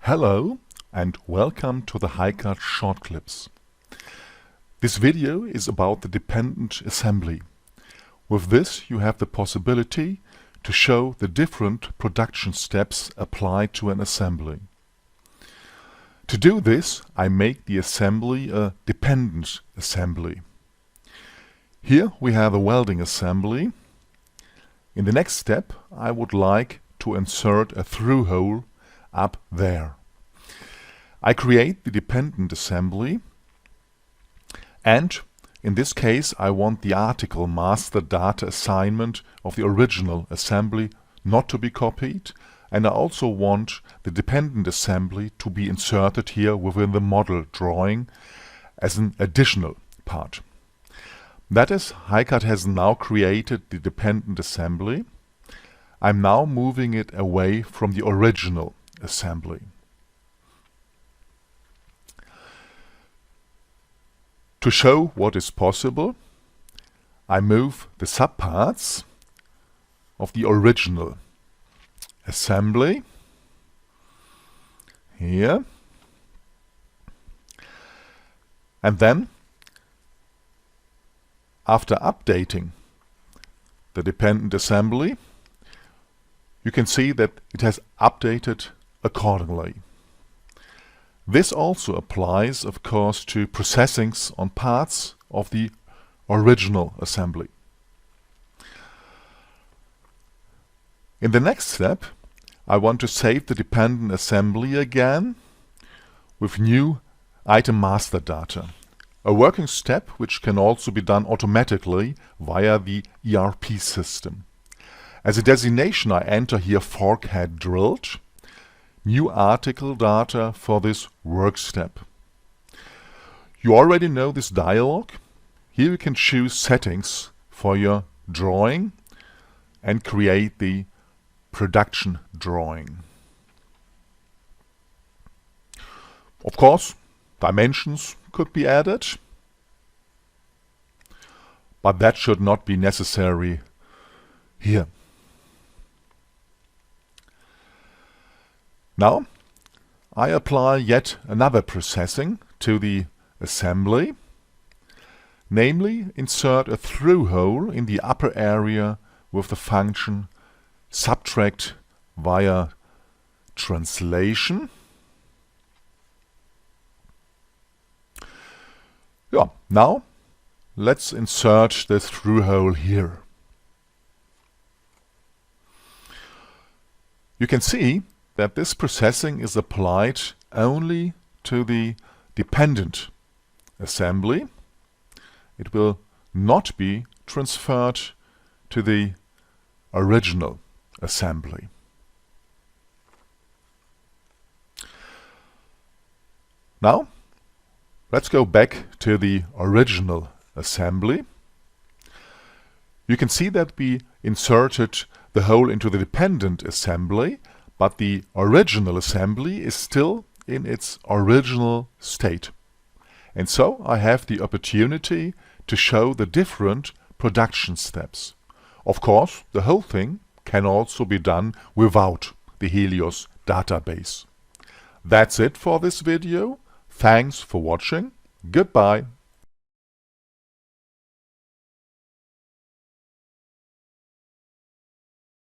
Hello and welcome to the HiCAD short clips. This video is about the dependent assembly. With this you have the possibility to show the different production steps applied to an assembly. To do this, I make the assembly a dependent assembly. Here we have a welding assembly. In the next step I would like to insert a through hole up there. I create the dependent assembly, and in this case I want the article master data assignment of the original assembly not to be copied, and I also want the dependent assembly to be inserted here within the model drawing as an additional part. That is, HiCAD has now created the dependent assembly. I'm now moving it away from the original assembly. To show what is possible, I move the subparts of the original assembly here, and then after updating the dependent assembly, you can see that it has updated accordingly. This also applies, of course, to processings on parts of the original assembly. In the next step, I want to save the dependent assembly again with new item master data, a working step which can also be done automatically via the ERP system. As a designation, I enter here fork head drilled, new article data for this work step. You already know this dialog. Here you can choose settings for your drawing and create the production drawing. Of course, dimensions could be added, but that should not be necessary here. Now, I apply yet another processing to the assembly, namely insert a through hole in the upper area with the function subtract via translation. Yeah, now let's insert the through hole here. You can see that this processing is applied only to the dependent assembly. It will not be transferred to the original assembly. Now, let's go back to the original assembly. You can see that we inserted the hole into the dependent assembly, but the original assembly is still in its original state. And so I have the opportunity to show the different production steps. Of course, the whole thing can also be done without the Helios database. That's it for this video. Thanks for watching. Goodbye.